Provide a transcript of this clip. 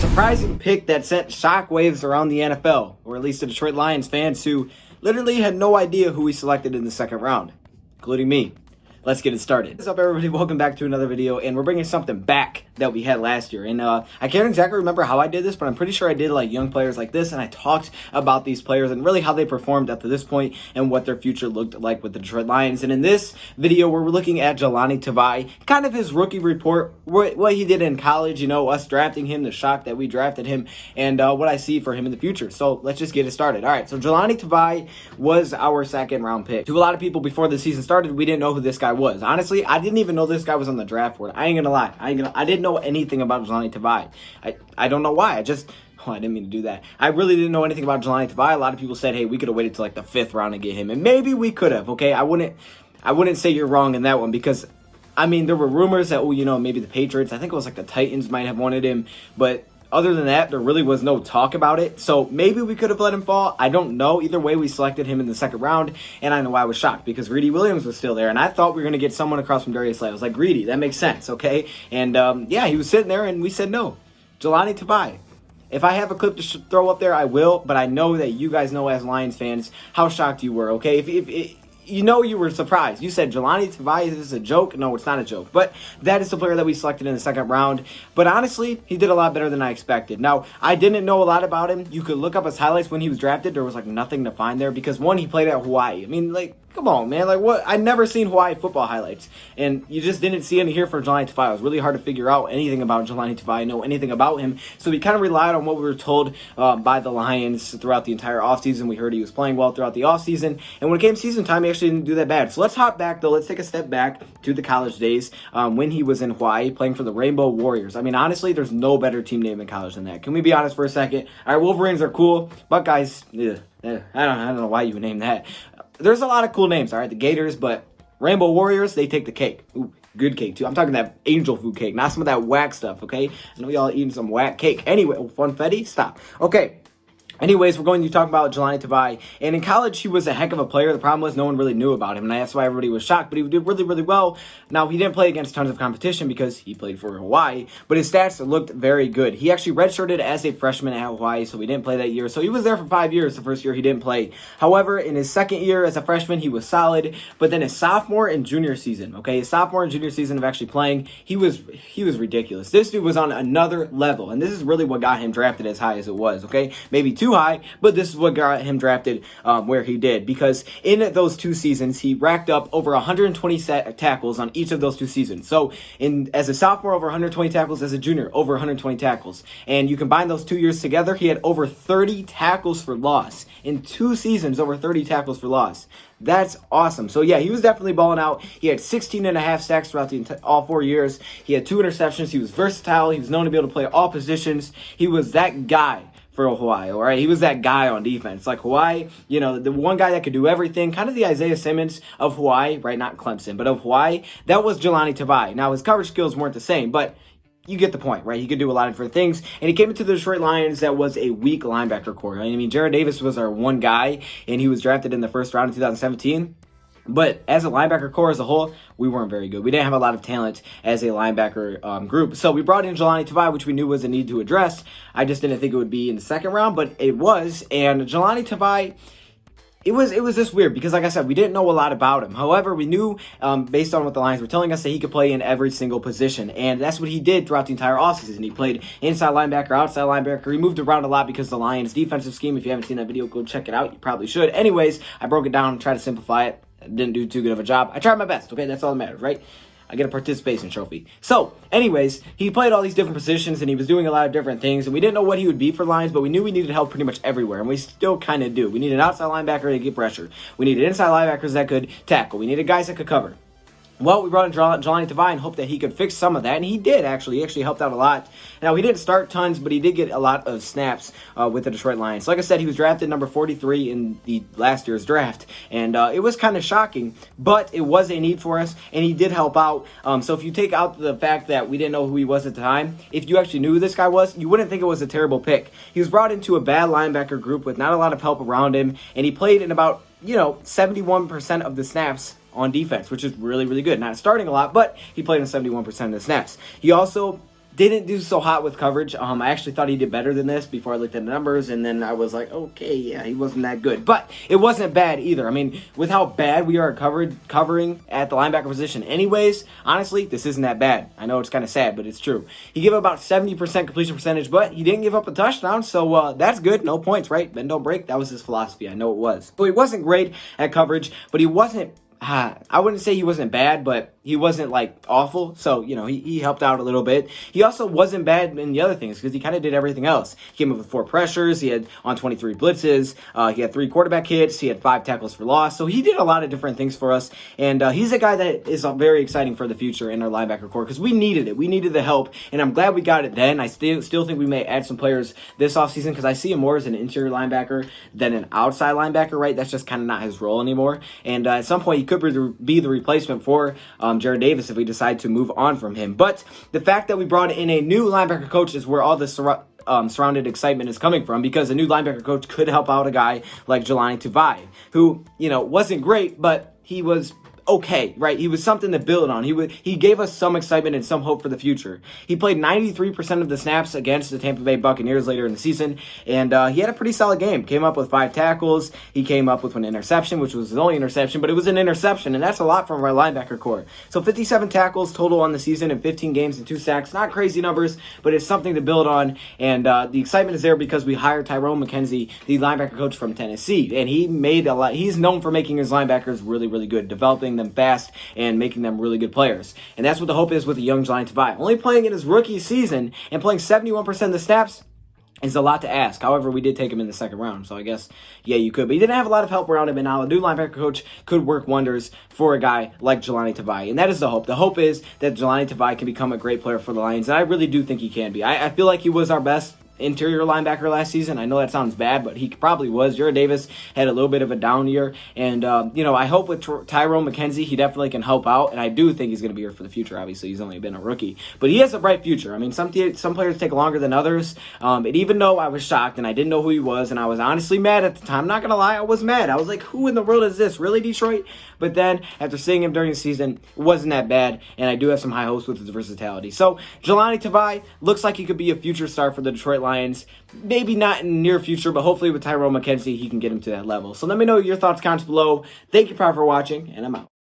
surprising pick that sent shockwaves around the NFL, or at least the Detroit Lions fans who literally had no idea who we selected in the second round, including me. Let's get it started. What's up, everybody? Welcome back to another video, and we're bringing something back that we had last year. And I can't exactly remember how I did this, but I'm pretty sure I did like young players like this, and I talked about these players and really how they performed up to this point and what their future looked like with the Detroit Lions. And in this video, we're looking at Jahlani Tavai, kind of his rookie report, what he did in college, you know, us drafting him, the shock that we drafted him, and what I see for him in the future. So let's just get it started. All right, so Jahlani Tavai was our second round pick. To a lot of people before the season started, we didn't know who this guy was. Honestly, I didn't even know this guy was on the draft board. I ain't gonna lie. I didn't know anything about Jahlani Tavai. I don't know why. I didn't mean to do that. I really didn't know anything about Jahlani Tavai. A lot of people said, hey, we could have waited till like the 5th round to get him. And maybe we could have, okay? I wouldn't say you're wrong in that one because, I mean, there were rumors that, well, you know, maybe the Patriots, I think it was like the Titans might have wanted him. But other than that, there really was no talk about it. So maybe we could have let him fall. I don't know. Either way, we selected him in the second round. And I know I was shocked because Greedy Williams was still there. And I thought we were going to get someone across from Darius Slay. I was like, Greedy, that makes sense, okay? And yeah, he was sitting there and we said no. Jahlani Tavai. If I have a clip to throw up there, I will. But I know that you guys know as Lions fans how shocked you were, okay? If you know you were surprised. You said, Jahlani Tavai, is this a joke? No, it's not a joke. But that is the player that we selected in the second round. But honestly, he did a lot better than I expected. Now, I didn't know a lot about him. You could look up his highlights when he was drafted. There was like nothing to find there because, one, he played at Hawaii. I mean, like, come on, man. Like, what? I'd never seen Hawaii football highlights. And you just didn't see any here for Jahlani Tavai. It was really hard to figure out anything about Jahlani Tavai, know anything about him. So we kind of relied on what we were told by the Lions throughout the entire offseason. We heard he was playing well throughout the offseason. And when it came season time, he actually didn't do that bad. So let's hop back, though. Let's take a step back to the college days when he was in Hawaii playing for the Rainbow Warriors. I mean, honestly, there's no better team name in college than that. Can we be honest for a second? All right, Wolverines are cool. Buckeyes, I don't know why you would name that. There's a lot of cool names, all right? The Gators, but Rainbow Warriors, they take the cake. Ooh, good cake, too. I'm talking that angel food cake, not some of that whack stuff, okay? I know y'all eating some whack cake. Anyway, funfetti, stop. Okay. Anyways, we're going to talk about Jahlani Tavai. And in college, he was a heck of a player. The problem was no one really knew about him, and that's why everybody was shocked. But he did really, really well. Now, he didn't play against tons of competition because he played for Hawaii, but his stats looked very good. He actually redshirted as a freshman at Hawaii, so he didn't play that year. So he was there for 5 years. The first year, he didn't play. However, in his second year as a freshman, he was solid. But then his sophomore and junior season, okay, his sophomore and junior season of actually playing, he was ridiculous. This dude was on another level, and this is really what got him drafted as high as it was, okay? Maybe too high, but this is what got him drafted where he did, because in those 2 seasons, he racked up over 120 tackles on each of those 2 seasons. So as a sophomore, over 120 tackles, as a junior, over 120 tackles. And you combine those 2 years together, he had over 30 tackles for loss. In 2 seasons, over 30 tackles for loss. That's awesome. So, yeah, he was definitely balling out. He had 16.5 sacks throughout all 4 years. He had 2 interceptions. He was versatile. He was known to be able to play all positions. He was that guy for Hawaii, all right? He was that guy on defense. Like Hawaii, you know, the one guy that could do everything, kind of the Isaiah Simmons of Hawaii, right? Not Clemson, but of Hawaii. That was Jahlani Tavai. Now, his coverage skills weren't the same, but you get the point, right? He could do a lot of different things. And he came into the Detroit Lions that was a weak linebacker core. I mean, Jared Davis was our one guy, and he was drafted in the first round of 2017. But as a linebacker core as a whole, we weren't very good. We didn't have a lot of talent as a linebacker group. So we brought in Jahlani Tavai, which we knew was a need to address. I just didn't think it would be in the second round, but it was. And Jahlani Tavai, it was just weird because, like I said, we didn't know a lot about him. However, we knew, based on what the Lions were telling us, that he could play in every single position. And that's what he did throughout the entire offseason. He played inside linebacker, outside linebacker. He moved around a lot because of the Lions' defensive scheme. If you haven't seen that video, go check it out. You probably should. Anyways, I broke it down and tried to simplify it. I didn't do too good of a job. I tried my best, okay? That's all that matters, right? I get a participation trophy. So, anyways, he played all these different positions, and he was doing a lot of different things, and we didn't know what he would be for Lions, but we knew we needed help pretty much everywhere, and we still kind of do. We needed an outside linebacker to get pressure. We needed inside linebackers that could tackle. We needed guys that could cover. Well, we brought in Jahlani Tavai and hoped that he could fix some of that, and he did, actually. He actually helped out a lot. Now, he didn't start tons, but he did get a lot of snaps with the Detroit Lions. Like I said, he was drafted number 43 in the last year's draft, and it was kind of shocking, but it was a need for us, and he did help out. So if you take out the fact that we didn't know who he was at the time, if you actually knew who this guy was, you wouldn't think it was a terrible pick. He was brought into a bad linebacker group with not a lot of help around him, and he played in about, 71% of the snaps on defense, which is really, really good. Not starting a lot, but he played in 71% of the snaps. He also didn't do so hot with coverage. I actually thought he did better than this before I looked at the numbers, and then I was like, okay, yeah, he wasn't that good. But it wasn't bad either. I mean, with how bad we are covering at the linebacker position anyways, honestly, this isn't that bad. I know it's kind of sad, but it's true. He gave about 70% completion percentage, but he didn't give up a touchdown, so that's good. No points, right? Bend, don't break. That was his philosophy. I know it was. So he wasn't great at coverage, but he wasn't I wouldn't say he wasn't bad, but he wasn't like awful. So, he helped out a little bit. He also wasn't bad in the other things because he kind of did everything else. He came up with 4 pressures. He had on 23 blitzes. He had 3 quarterback hits. He had 5 tackles for loss. So he did a lot of different things for us. And he's a guy that is very exciting for the future in our linebacker core because we needed it. We needed the help. And I'm glad we got it then. I still think we may add some players this offseason because I see him more as an interior linebacker than an outside linebacker, right? That's just kind of not his role anymore. And at some point, he could be the replacement for Jared Davis if we decide to move on from him. But the fact that we brought in a new linebacker coach is where all the surrounded excitement is coming from, because a new linebacker coach could help out a guy like Jahlani Tavai, who, wasn't great, but he was okay, right? He was something to build on. He gave us some excitement and some hope for the future. He played 93% of the snaps against the Tampa Bay Buccaneers later in the season, and he had a pretty solid game. Came up with 5 tackles. He came up with 1 interception, which was his only interception, but it was an interception, and that's a lot from our linebacker core. So 57 tackles total on the season in 15 games and 2 sacks. Not crazy numbers, but it's something to build on, and the excitement is there because we hired Tyrone McKenzie, the linebacker coach from Tennessee, and he made a lot. He's known for making his linebackers really, really good, developing them fast and making them really good players. And that's what the hope is with the young Jahlani Tavai. Only playing in his rookie season and playing 71% of the snaps is a lot to ask. However, we did take him in the second round, so I guess, yeah, you could. But he didn't have a lot of help around him, and now a new linebacker coach could work wonders for a guy like Jahlani Tavai. And that is the hope. The hope is that Jahlani Tavai can become a great player for the Lions, and I really do think he can be. I feel like he was our best interior linebacker last season. I know that sounds bad, but he probably was. Jared Davis had a little bit of a down year, and I hope with Tyrone McKenzie, he definitely can help out, and I do think he's going to be here for the future. Obviously, he's only been a rookie, but he has a bright future. I mean, some players take longer than others, and even though I was shocked and I didn't know who he was, and I was honestly mad at the time, not going to lie, I was mad. I was like, who in the world is this? Really, Detroit? But then, after seeing him during the season, it wasn't that bad, and I do have some high hopes with his versatility. So, Jahlani Tavai looks like he could be a future star for the Detroit Lions. Maybe not in the near future, but hopefully with Tyrone McKenzie, he can get him to that level. So let me know your thoughts, comments below. Thank you, Pryor, for watching, and I'm out.